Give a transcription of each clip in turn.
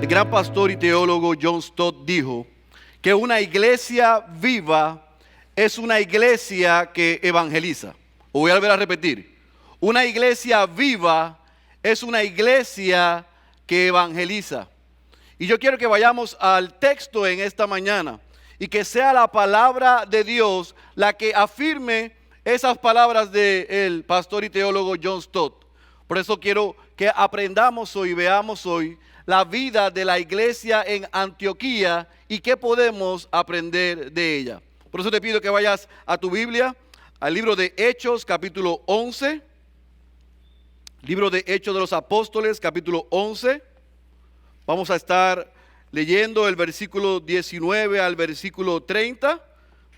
El gran pastor y teólogo John Stott dijo que una iglesia viva es una iglesia que evangeliza. Lo voy a volver a repetir. Una iglesia viva es una iglesia que evangeliza. Y yo quiero que vayamos al texto en esta mañana y que sea la palabra de Dios la que afirme esas palabras del pastor y teólogo John Stott. Por eso quiero que aprendamos hoy, veamos hoy la vida de la iglesia en Antioquía y qué podemos aprender de ella. Por eso te pido que vayas a tu Biblia, al libro de Hechos, capítulo 11. Libro de Hechos de los Apóstoles, capítulo 11. Vamos a estar leyendo el versículo 19 al versículo 30.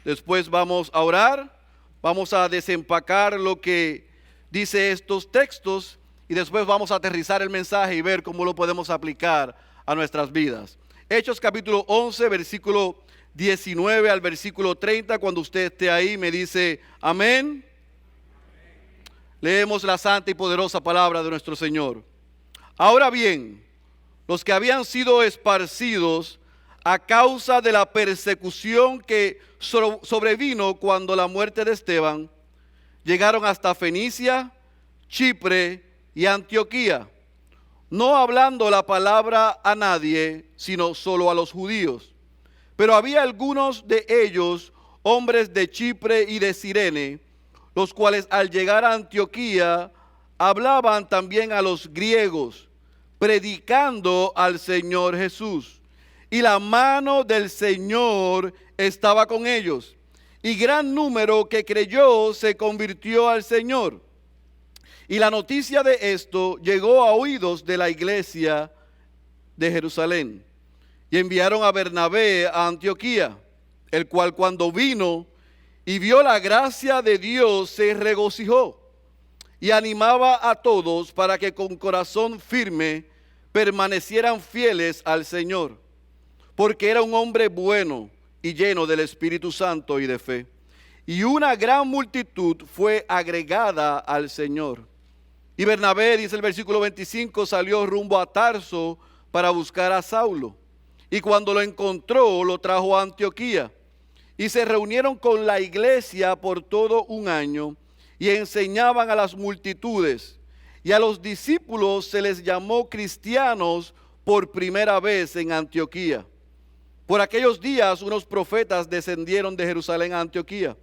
Después vamos a orar. Vamos a desempacar lo que dice estos textos. Y después vamos a aterrizar el mensaje y ver cómo lo podemos aplicar a nuestras vidas. Hechos capítulo 11, versículo 19 al versículo 30. Cuando usted esté ahí me dice amén. Leemos la santa y poderosa palabra de nuestro Señor. Ahora bien, los que habían sido esparcidos a causa de la persecución que sobrevino cuando la muerte de Esteban, llegaron hasta Fenicia, Chipre y Antioquía, no hablando la palabra a nadie, sino solo a los judíos. Pero había algunos de ellos, hombres de Chipre y de Cirene, los cuales al llegar a Antioquía hablaban también a los griegos, predicando al Señor Jesús. Y la mano del Señor estaba con ellos, y gran número que creyó se convirtió al Señor. Y la noticia de esto llegó a oídos de la iglesia de Jerusalén. Y enviaron a Bernabé a Antioquía, el cual cuando vino y vio la gracia de Dios se regocijó y animaba a todos para que con corazón firme permanecieran fieles al Señor, porque era un hombre bueno y lleno del Espíritu Santo y de fe. Y una gran multitud fue agregada al Señor. Y Bernabé, dice el versículo 25, salió rumbo a Tarso para buscar a Saulo. Y cuando lo encontró, lo trajo a Antioquía. Y se reunieron con la iglesia por todo un año y enseñaban a las multitudes. Y a los discípulos se les llamó cristianos por primera vez en Antioquía. Por aquellos días unos profetas descendieron de Jerusalén a Antioquía.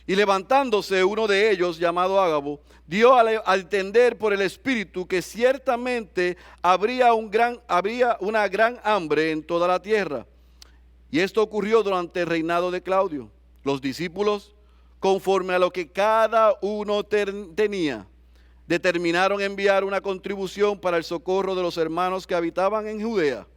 Y levantándose uno de ellos, llamado Ágabo, dio a entender por el Espíritu que ciertamente habría una gran hambre en toda la tierra. Y esto ocurrió durante el reinado de Claudio. Los discípulos, conforme a lo que cada uno tenía, determinaron enviar una contribución para el socorro de los hermanos que habitaban en Judea.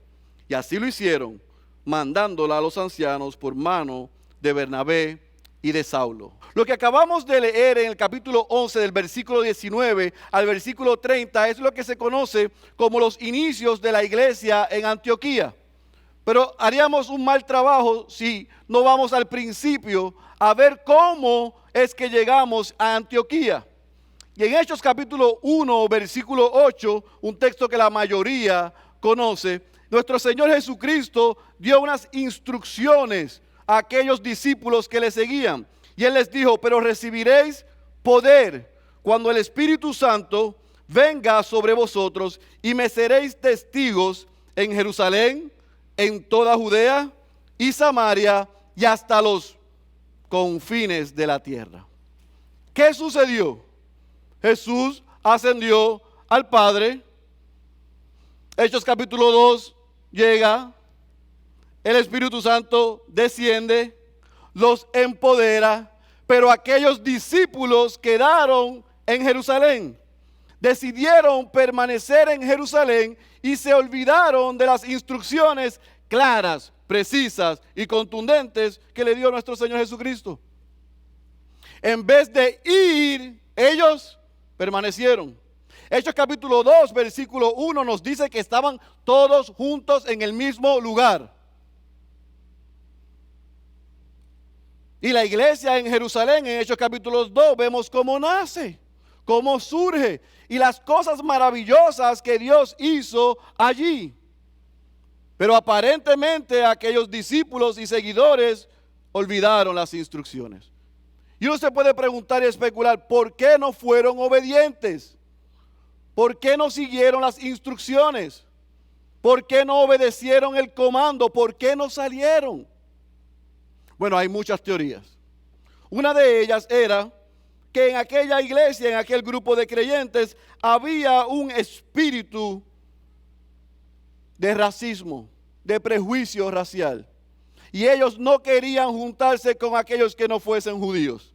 Y así lo hicieron, mandándola a los ancianos por mano de Bernabé y de Saulo. Lo que acabamos de leer en el capítulo 11 del versículo 19 al versículo 30 es lo que se conoce como los inicios de la iglesia en Antioquía. Pero haríamos un mal trabajo si no vamos al principio a ver cómo es que llegamos a Antioquía. Y en Hechos capítulo 1, versículo 8, un texto que la mayoría conoce, nuestro Señor Jesucristo dio unas instrucciones a aquellos discípulos que le seguían. Y Él les dijo, pero recibiréis poder cuando el Espíritu Santo venga sobre vosotros y me seréis testigos en Jerusalén, en toda Judea y Samaria y hasta los confines de la tierra. ¿Qué sucedió? Jesús ascendió al Padre. Hechos capítulo 2 llega. El Espíritu Santo desciende, los empodera, pero aquellos discípulos quedaron en Jerusalén. Decidieron permanecer en Jerusalén y se olvidaron de las instrucciones claras, precisas y contundentes que le dio nuestro Señor Jesucristo. En vez de ir, ellos permanecieron. Hechos capítulo 2, versículo 1 nos dice que estaban todos juntos en el mismo lugar. Y la iglesia en Jerusalén, en Hechos capítulo 2, vemos cómo nace, cómo surge y las cosas maravillosas que Dios hizo allí. Pero aparentemente aquellos discípulos y seguidores olvidaron las instrucciones. Y uno se puede preguntar y especular, ¿por qué no fueron obedientes? ¿Por qué no siguieron las instrucciones? ¿Por qué no obedecieron el comando? ¿Por qué no salieron? Bueno, hay muchas teorías. Una de ellas era que en aquella iglesia, en aquel grupo de creyentes, había un espíritu de racismo, de prejuicio racial. Y ellos no querían juntarse con aquellos que no fuesen judíos.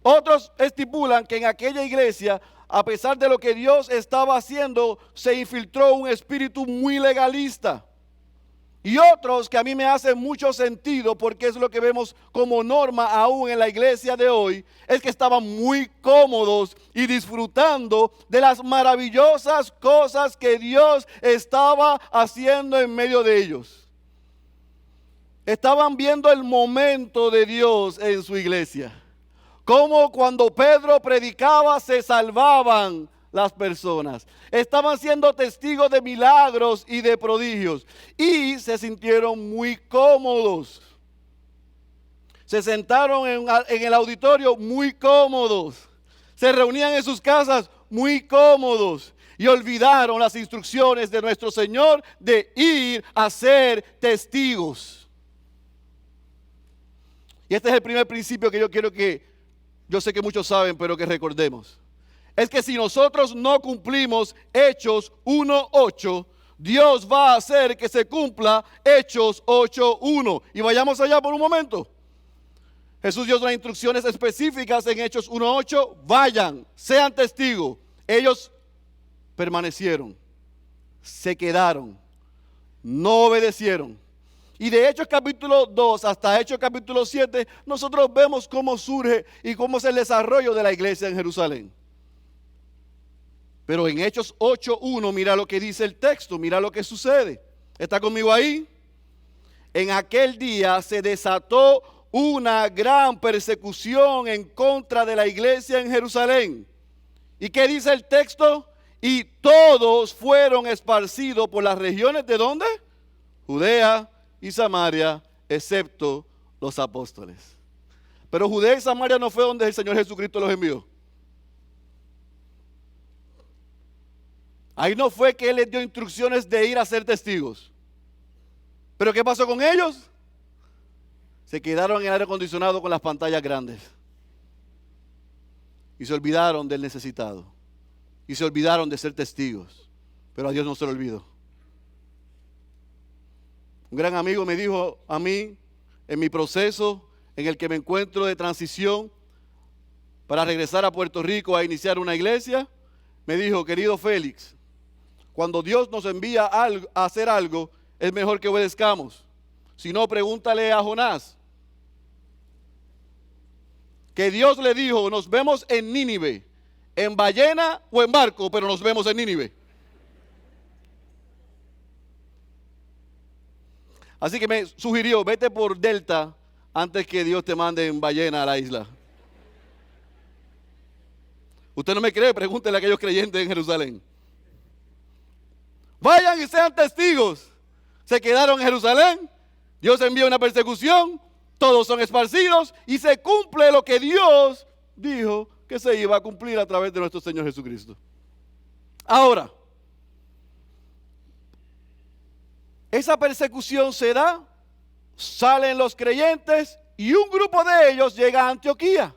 Otros estipulan que en aquella iglesia, a pesar de lo que Dios estaba haciendo, se infiltró un espíritu muy legalista. Y otros que a mí me hacen mucho sentido, porque es lo que vemos como norma aún en la iglesia de hoy, es que estaban muy cómodos y disfrutando de las maravillosas cosas que Dios estaba haciendo en medio de ellos. Estaban viendo el momento de Dios en su iglesia. Como cuando Pedro predicaba se salvaban las personas. Estaban siendo testigos de milagros y de prodigios. Y se sintieron muy cómodos. Se sentaron en el auditorio muy cómodos. Se reunían en sus casas muy cómodos. Y olvidaron las instrucciones de nuestro Señor de ir a ser testigos. Y este es el primer principio que yo quiero que, yo sé que muchos saben, pero que recordemos. Es que si nosotros no cumplimos Hechos 1:8, Dios va a hacer que se cumpla Hechos 8:1. Y vayamos allá por un momento. Jesús dio unas instrucciones específicas en Hechos 1:8. Vayan, sean testigos. Ellos permanecieron, se quedaron, no obedecieron. Y de Hechos capítulo 2 hasta Hechos capítulo 7, nosotros vemos cómo surge y cómo es el desarrollo de la iglesia en Jerusalén. Pero en Hechos 8:1, mira lo que dice el texto, mira lo que sucede. ¿Está conmigo ahí? En aquel día se desató una gran persecución en contra de la iglesia en Jerusalén. ¿Y qué dice el texto? Y todos fueron esparcidos por las regiones ¿de dónde? Judea y Samaria, excepto los apóstoles. Pero Judea y Samaria no fue donde el Señor Jesucristo los envió. Ahí no fue que Él les dio instrucciones de ir a ser testigos. ¿Pero qué pasó con ellos? Se quedaron en el aire acondicionado con las pantallas grandes. Y se olvidaron del necesitado. Y se olvidaron de ser testigos. Pero a Dios no se le olvidó. Un gran amigo me dijo a mí, en mi proceso en el que me encuentro de transición para regresar a Puerto Rico a iniciar una iglesia, me dijo, querido Félix, cuando Dios nos envía a hacer algo, es mejor que obedezcamos. Si no, pregúntale a Jonás, que Dios le dijo, nos vemos en Nínive, en ballena o en barco, pero nos vemos en Nínive. Así que me sugirió, vete por Delta antes que Dios te mande en ballena a la isla. Usted no me cree, pregúntele a aquellos creyentes en Jerusalén. Vayan y sean testigos. Se quedaron en Jerusalén, Dios envía una persecución, todos son esparcidos y se cumple lo que Dios dijo que se iba a cumplir a través de nuestro Señor Jesucristo. Ahora, esa persecución se da, salen los creyentes y un grupo de ellos llega a Antioquía.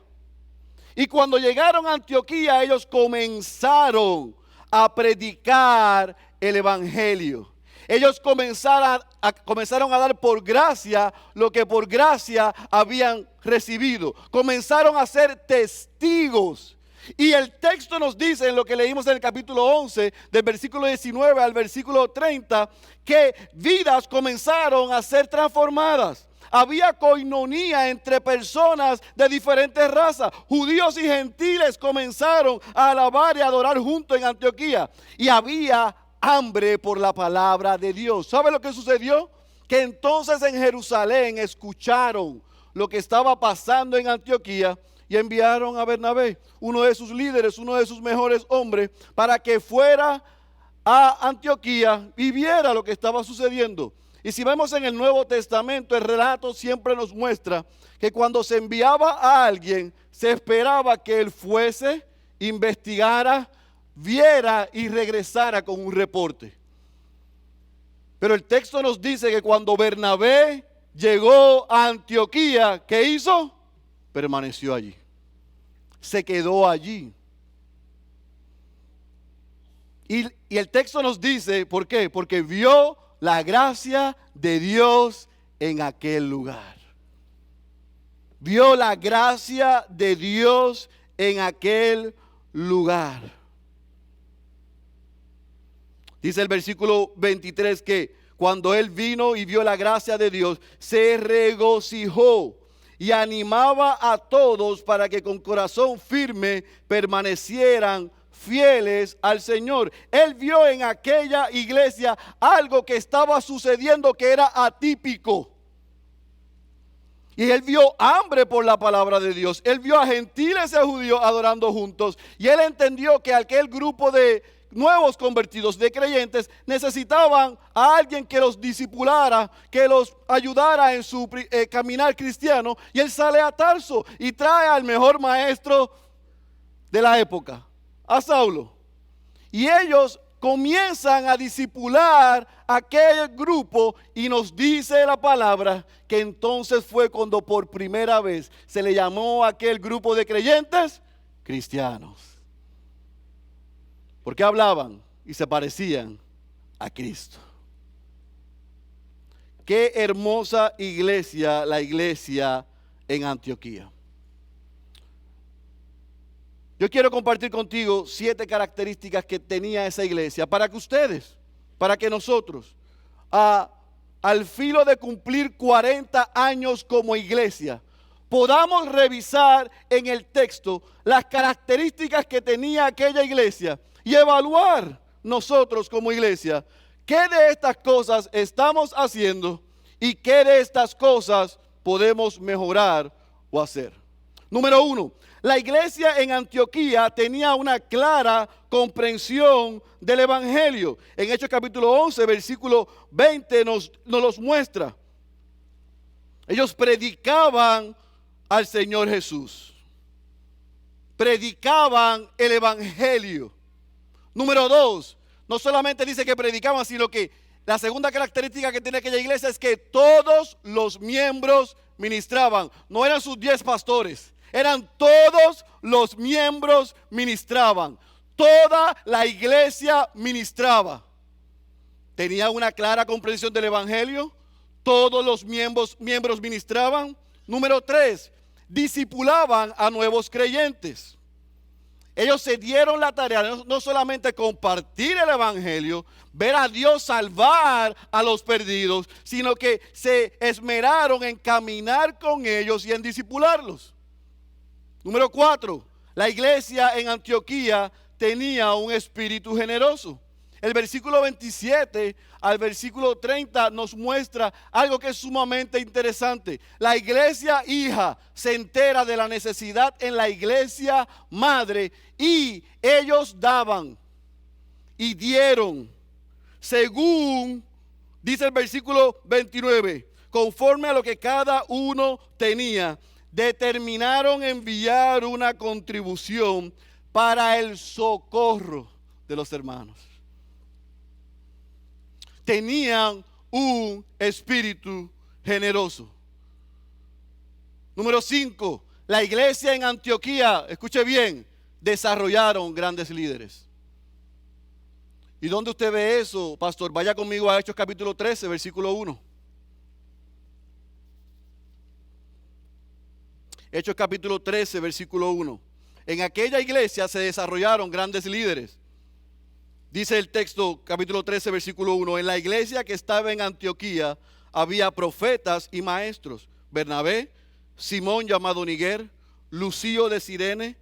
Y cuando llegaron a Antioquía, ellos comenzaron a predicar el evangelio. Ellos comenzaron a dar por gracia lo que por gracia habían recibido. Comenzaron a ser testigos. Y el texto nos dice, en lo que leímos en el capítulo 11, del versículo 19 al versículo 30, que vidas comenzaron a ser transformadas. Había coinonía entre personas de diferentes razas. Judíos y gentiles comenzaron a alabar y adorar juntos en Antioquía. Y había hambre por la palabra de Dios. ¿Sabe lo que sucedió? Que entonces en Jerusalén escucharon lo que estaba pasando en Antioquía y enviaron a Bernabé, uno de sus líderes, uno de sus mejores hombres, para que fuera a Antioquía y viera lo que estaba sucediendo. Y si vemos en el Nuevo Testamento, el relato siempre nos muestra que cuando se enviaba a alguien, se esperaba que él fuese, investigara, viera y regresara con un reporte. Pero el texto nos dice que cuando Bernabé llegó a Antioquía, ¿qué hizo? Permaneció allí. Se quedó allí. Y el texto nos dice, ¿por qué? Porque vio la gracia de Dios en aquel lugar. Vio la gracia de Dios en aquel lugar. Dice el versículo 23 que cuando él vino y vio la gracia de Dios, se regocijó y animaba a todos para que con corazón firme permanecieran fieles al Señor. Él vio en aquella iglesia algo que estaba sucediendo que era atípico. Y él vio hambre por la palabra de Dios. Él vio a gentiles y a judíos adorando juntos. Y él entendió que aquel grupo de nuevos convertidos, de creyentes, necesitaban a alguien que los discipulara, que los ayudara en su caminar cristiano. Y él sale a Tarso y trae al mejor maestro de la época, a Saulo. Y ellos comienzan a discipular a aquel grupo y nos dice la palabra que entonces fue cuando por primera vez se le llamó a aquel grupo de creyentes cristianos. Porque hablaban y se parecían a Cristo. Qué hermosa iglesia, la iglesia en Antioquía. Yo quiero compartir contigo 7 características que tenía esa iglesia para que ustedes, para que nosotros, al filo de cumplir 40 años como iglesia, podamos revisar en el texto las características que tenía aquella iglesia y evaluar nosotros como iglesia qué de estas cosas estamos haciendo y qué de estas cosas podemos mejorar o hacer. Número 1. La iglesia en Antioquía tenía una clara comprensión del evangelio. En Hechos capítulo 11, versículo 20 nos los muestra. Ellos predicaban al Señor Jesús. Predicaban el evangelio. Número 2, no solamente dice que predicaban, sino que la segunda característica que tiene aquella iglesia es que todos los miembros ministraban. No eran sus 10 pastores. Eran todos los miembros ministraban. Toda la iglesia ministraba. Tenía una clara comprensión del evangelio. Todos los miembros ministraban. Número 3, discipulaban a nuevos creyentes. Ellos se dieron la tarea no solamente compartir el evangelio, ver a Dios salvar a los perdidos, sino que se esmeraron en caminar con ellos y en discipularlos. Número 4, la iglesia en Antioquía tenía un espíritu generoso. El versículo 27 al versículo 30 nos muestra algo que es sumamente interesante. La iglesia hija se entera de la necesidad en la iglesia madre y ellos daban y dieron según, dice el versículo 29, conforme a lo que cada uno tenía, determinaron enviar una contribución para el socorro de los hermanos. Tenían un espíritu generoso. Número 5, la iglesia en Antioquía, escuche bien, desarrollaron grandes líderes. ¿Y dónde usted ve eso, pastor? Vaya conmigo a Hechos capítulo 13, versículo 1. Hechos capítulo 13, versículo 1. En aquella iglesia se desarrollaron grandes líderes. Dice el texto, capítulo 13, versículo 1, en la iglesia que estaba en Antioquía había profetas y maestros, Bernabé, Simón llamado Niger, Lucio de Cirene,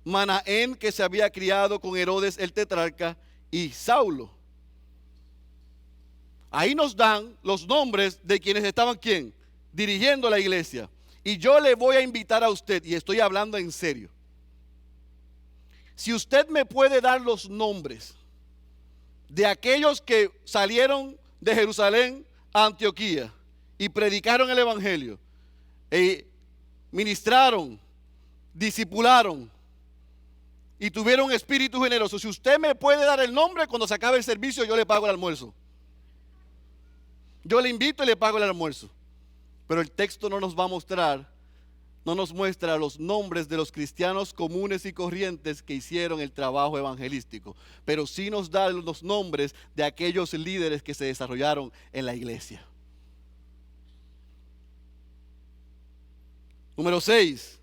Manaén que se había criado con Herodes el tetrarca y Saulo. Ahí nos dan los nombres de quienes estaban, ¿quién? Dirigiendo la iglesia. Y yo le voy a invitar a usted, y estoy hablando en serio, si usted me puede dar los nombres de aquellos que salieron de Jerusalén a Antioquía y predicaron el evangelio, ministraron, discipularon y tuvieron espíritu generoso. Si usted me puede dar el nombre, cuando se acabe el servicio yo le pago el almuerzo. Yo le invito y le pago el almuerzo. Pero el texto no nos va a mostrar, no nos muestra los nombres de los cristianos comunes y corrientes que hicieron el trabajo evangelístico, pero sí nos da los nombres de aquellos líderes que se desarrollaron en la iglesia. Número 6.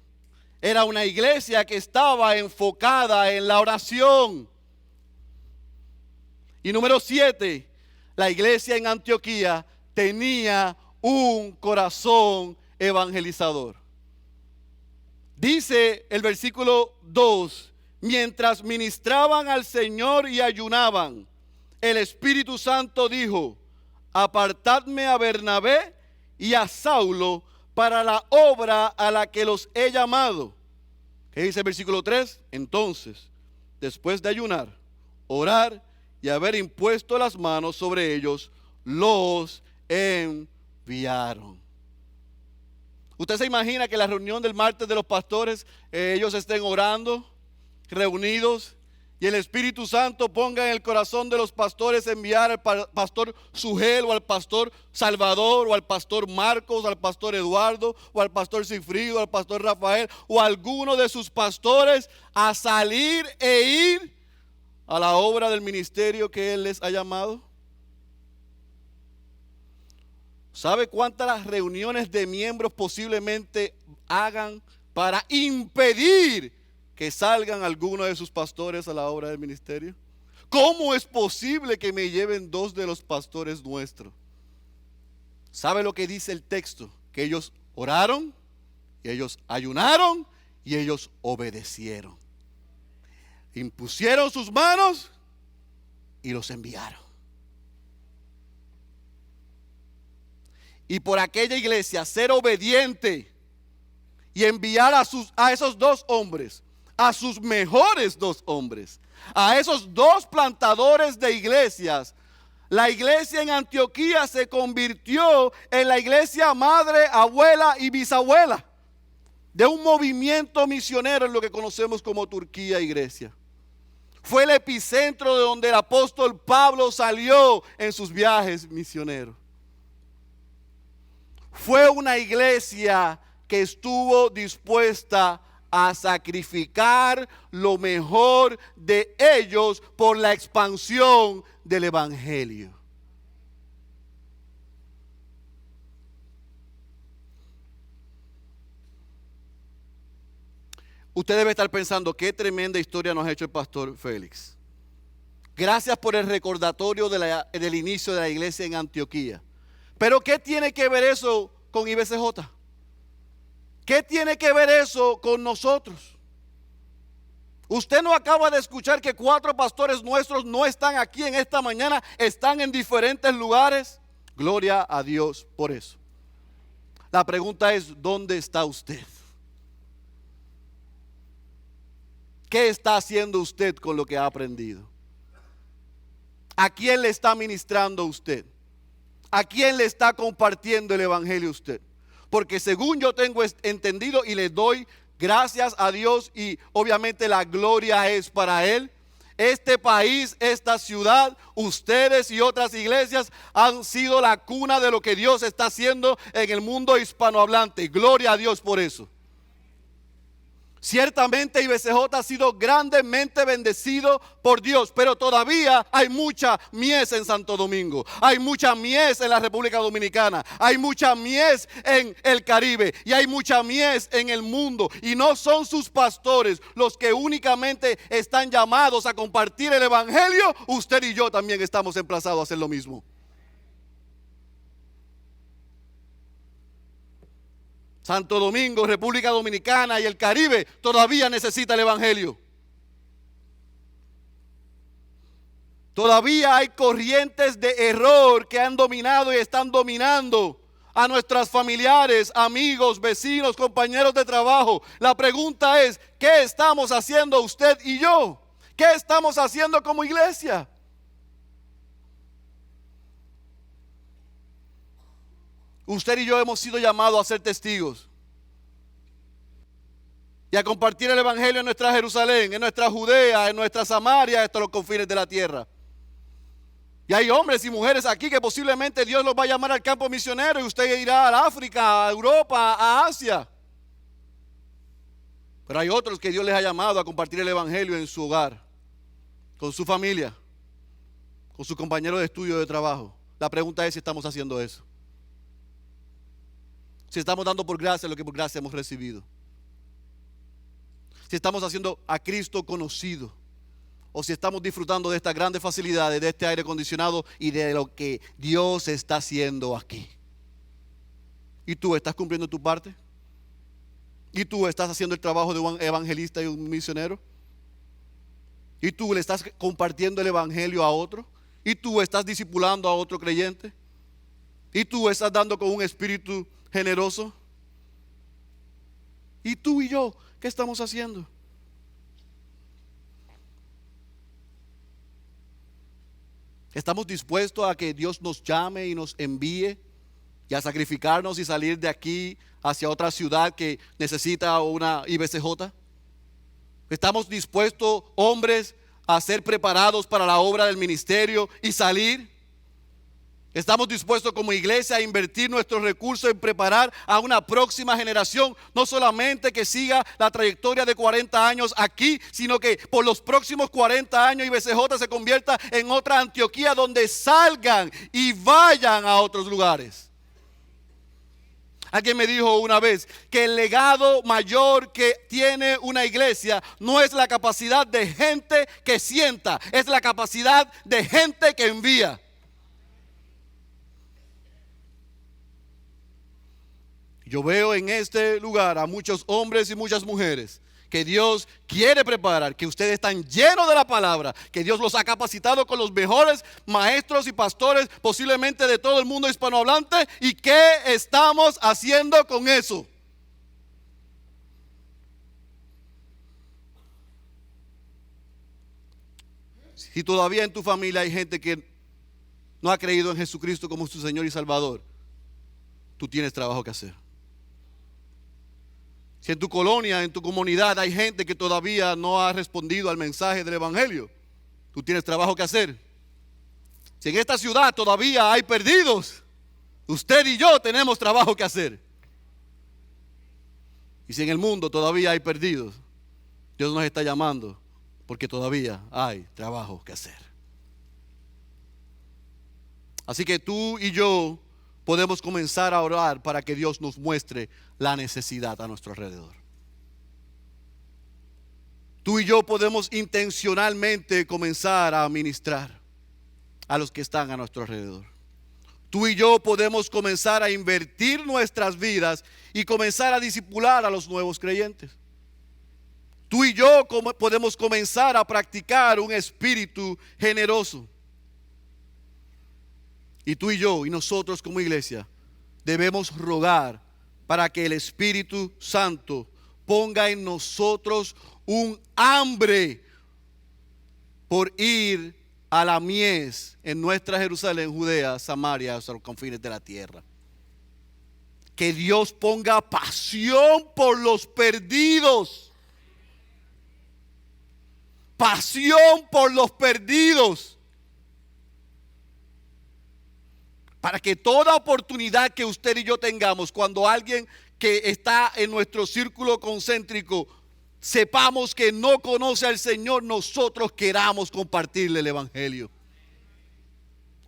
Era una iglesia que estaba enfocada en la oración. Y número 7. La iglesia en Antioquía tenía un corazón evangelizador. Dice el versículo 2, mientras ministraban al Señor y ayunaban, el Espíritu Santo dijo, apartadme a Bernabé y a Saulo para la obra a la que los he llamado. ¿Qué dice el versículo 3? Entonces, después de ayunar, orar y haber impuesto las manos sobre ellos, los enviaron. ¿Usted se imagina que la reunión del martes de los pastores, ellos estén orando, reunidos, y el Espíritu Santo ponga en el corazón de los pastores enviar al pastor Sugel, o al pastor Salvador, o al pastor Marcos, o al pastor Eduardo, o al pastor Cifrido, o al pastor Rafael, o a alguno de sus pastores a salir e ir a la obra del ministerio que Él les ha llamado? ¿Sabe cuántas reuniones de miembros posiblemente hagan para impedir que salgan algunos de sus pastores a la obra del ministerio? ¿Cómo es posible que me lleven 2 de los pastores nuestros? ¿Sabe lo que dice el texto? Que ellos oraron, y ellos ayunaron, y ellos obedecieron. Impusieron sus manos y los enviaron. Y por aquella iglesia ser obediente y enviar a esos 2 hombres, a sus mejores 2 hombres, a esos 2 plantadores de iglesias, la iglesia en Antioquía se convirtió en la iglesia madre, abuela y bisabuela de un movimiento misionero en lo que conocemos como Turquía y Grecia. Fue el epicentro de donde el apóstol Pablo salió en sus viajes misioneros. Fue una iglesia que estuvo dispuesta a sacrificar lo mejor de ellos por la expansión del evangelio. Usted debe estar pensando, qué tremenda historia nos ha hecho el pastor Félix. Gracias por el recordatorio del inicio de la iglesia en Antioquía. Pero ¿qué tiene que ver eso con IBCJ? ¿Qué tiene que ver eso con nosotros? Usted no acaba de escuchar que 4 pastores nuestros no están aquí en esta mañana, están en diferentes lugares. Gloria a Dios por eso. La pregunta es, ¿dónde está usted? ¿Qué está haciendo usted con lo que ha aprendido? ¿A quién le está ministrando usted? ¿A quién le está compartiendo el evangelio usted? Porque según yo tengo entendido, y le doy gracias a Dios y obviamente la gloria es para Él, este país, esta ciudad, ustedes y otras iglesias han sido la cuna de lo que Dios está haciendo en el mundo hispanohablante. Gloria a Dios por eso. Ciertamente IBCJ ha sido grandemente bendecido por Dios, pero todavía hay mucha mies en Santo Domingo, hay mucha mies en la República Dominicana, hay mucha mies en el Caribe y hay mucha mies en el mundo, y no son sus pastores los que únicamente están llamados a compartir el evangelio. Usted y yo también estamos emplazados a hacer lo mismo. Santo Domingo, República Dominicana y el Caribe todavía necesita el evangelio. Todavía hay corrientes de error que han dominado y están dominando a nuestros familiares, amigos, vecinos, compañeros de trabajo. La pregunta es, ¿qué estamos haciendo usted y yo? ¿Qué estamos haciendo como iglesia? Usted y yo hemos sido llamados a ser testigos y a compartir el evangelio en nuestra Jerusalén, en nuestra Judea, en nuestra Samaria, hasta los confines de la tierra. Y hay hombres y mujeres aquí que posiblemente Dios los va a llamar al campo misionero y usted irá a África, a Europa, a Asia. Pero hay otros que Dios les ha llamado a compartir el evangelio en su hogar, con su familia, con sus compañeros de estudio, de trabajo. La pregunta es si estamos haciendo eso. Si estamos dando por gracia lo que por gracia hemos recibido. Si estamos haciendo a Cristo conocido. O si estamos disfrutando de estas grandes facilidades, de este aire acondicionado y de lo que Dios está haciendo aquí. ¿Y tú estás cumpliendo tu parte? ¿Y tú estás haciendo el trabajo de un evangelista y un misionero? ¿Y tú le estás compartiendo el evangelio a otro? ¿Y tú estás discipulando a otro creyente? ¿Y tú estás dando con un espíritu generoso? ¿Y tú y yo qué estamos haciendo? ¿Estamos dispuestos a que Dios nos llame y nos envíe y a sacrificarnos y salir de aquí hacia otra ciudad que necesita una IBCJ? ¿Estamos dispuestos, hombres, a ser preparados para la obra del ministerio y salir? ¿Estamos dispuestos como iglesia a invertir nuestros recursos en preparar a una próxima generación? No solamente que siga la trayectoria de 40 años aquí, sino que por los próximos 40 años IBCJ se convierta en otra Antioquía donde salgan y vayan a otros lugares. Alguien me dijo una vez que el legado mayor que tiene una iglesia no es la capacidad de gente que sienta, es la capacidad de gente que envía. Yo veo en este lugar a muchos hombres y muchas mujeres que Dios quiere preparar, que ustedes están llenos de la palabra, que Dios los ha capacitado con los mejores maestros y pastores posiblemente de todo el mundo hispanohablante. ¿Y qué estamos haciendo con eso? Si todavía en tu familia hay gente que no ha creído en Jesucristo como su Señor y Salvador, tú tienes trabajo que hacer. Si en tu colonia, en tu comunidad hay gente que todavía no ha respondido al mensaje del evangelio, tú tienes trabajo que hacer. Si en esta ciudad todavía hay perdidos, usted y yo tenemos trabajo que hacer. Y si en el mundo todavía hay perdidos, Dios nos está llamando porque todavía hay trabajo que hacer. Así que tú y yo podemos comenzar a orar para que Dios nos muestre la necesidad a nuestro alrededor. Tú y yo podemos intencionalmente comenzar a ministrar a los que están a nuestro alrededor. Tú y yo podemos comenzar a invertir nuestras vidas y comenzar a discipular a los nuevos creyentes. Tú y yo podemos comenzar a practicar un espíritu generoso. Y tú y yo y nosotros como iglesia debemos rogar para que el Espíritu Santo ponga en nosotros un hambre por ir a la mies en nuestra Jerusalén, Judea, Samaria, hasta los confines de la tierra. Que Dios ponga pasión por los perdidos. Pasión por los perdidos. Para que toda oportunidad que usted y yo tengamos, cuando alguien que está en nuestro círculo concéntrico, sepamos que no conoce al Señor, nosotros queramos compartirle el evangelio.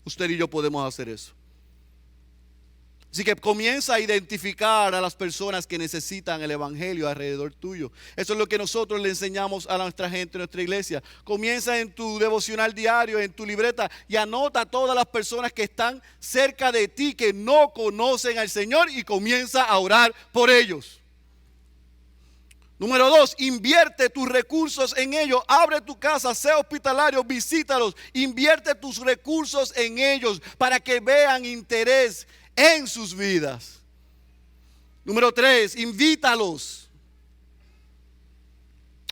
Usted y yo podemos hacer eso. Así que comienza a identificar a las personas que necesitan el evangelio alrededor tuyo. Eso es lo que nosotros le enseñamos a nuestra gente en nuestra iglesia. Comienza en tu devocional diario, en tu libreta, y anota a todas las personas que están cerca de ti que no conocen al Señor y comienza a orar por ellos. Número 2, invierte tus recursos en ellos. Abre tu casa, sea hospitalario, visítalos. Invierte tus recursos en ellos para que vean interés en sus vidas. Número 3, invítalos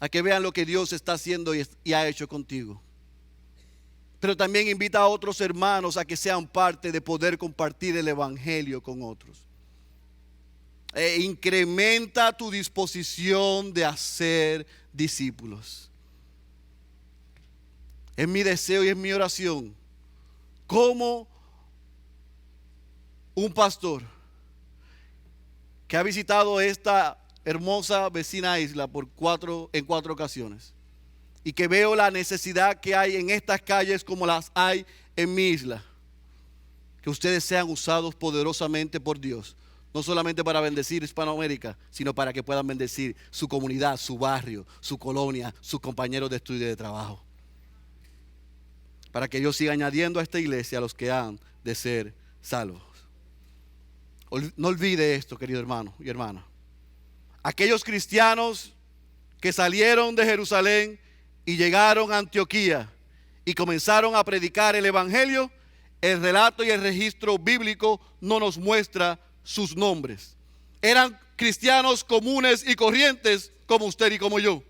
a que vean lo que Dios está haciendo y ha hecho contigo. pero también invita a otros hermanos a que sean parte de poder compartir el evangelio con otros. Incrementa tu disposición de hacer discípulos. Es mi deseo y es mi oración, como un pastor que ha visitado esta hermosa vecina isla en 4 ocasiones, y que veo la necesidad que hay en estas calles como las hay en mi isla, que ustedes sean usados poderosamente por Dios, no solamente para bendecir Hispanoamérica, sino para que puedan bendecir su comunidad, su barrio, su colonia, sus compañeros de estudio y de trabajo, para que Dios siga añadiendo a esta iglesia a los que han de ser salvos. No olvide esto, querido hermano y hermana. Aquellos cristianos que salieron de Jerusalén y llegaron a Antioquía y comenzaron a predicar el evangelio, el relato y el registro bíblico no nos muestra sus nombres. Eran cristianos comunes y corrientes como usted y como yo.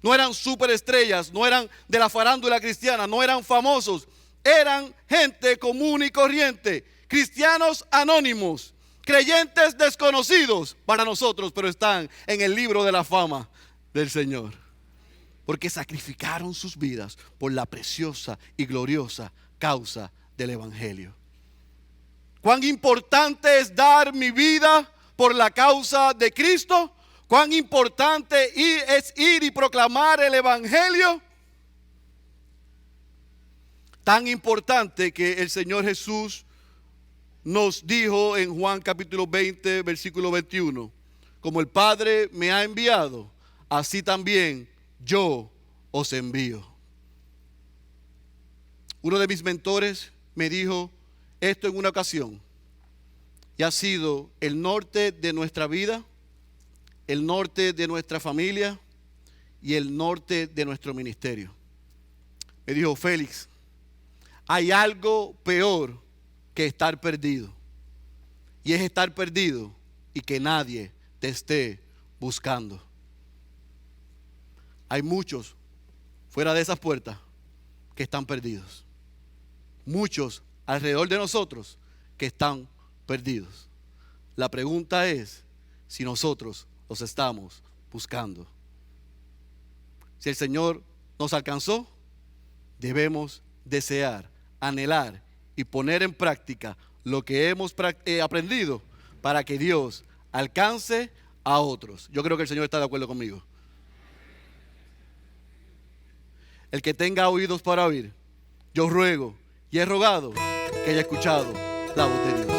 No eran superestrellas, no eran de la farándula cristiana, no eran famosos. Eran gente común y corriente, cristianos anónimos, creyentes desconocidos para nosotros, pero están en el libro de la fama del Señor, porque sacrificaron sus vidas por la preciosa y gloriosa causa del evangelio. Cuán importante es dar mi vida por la causa de Cristo. Cuán importante es ir y proclamar el evangelio. Tan importante que el Señor Jesús nos dijo en Juan capítulo 20, versículo 21, como el Padre me ha enviado, así también yo os envío. Uno de mis mentores me dijo esto en una ocasión, y ha sido el norte de nuestra vida, el norte de nuestra familia y el norte de nuestro ministerio. Me dijo: Félix, hay algo peor que estar perdido, y es estar perdido y que nadie te esté buscando. Hay muchos fuera de esas puertas que están perdidos, muchos alrededor de nosotros que están perdidos. La pregunta es si nosotros los estamos buscando. Si el Señor nos alcanzó, debemos desear, anhelar y poner en práctica lo que hemos aprendido para que Dios alcance a otros. Yo creo que el Señor está de acuerdo conmigo. El que tenga oídos para oír, yo ruego y he rogado que haya escuchado la voz de Dios.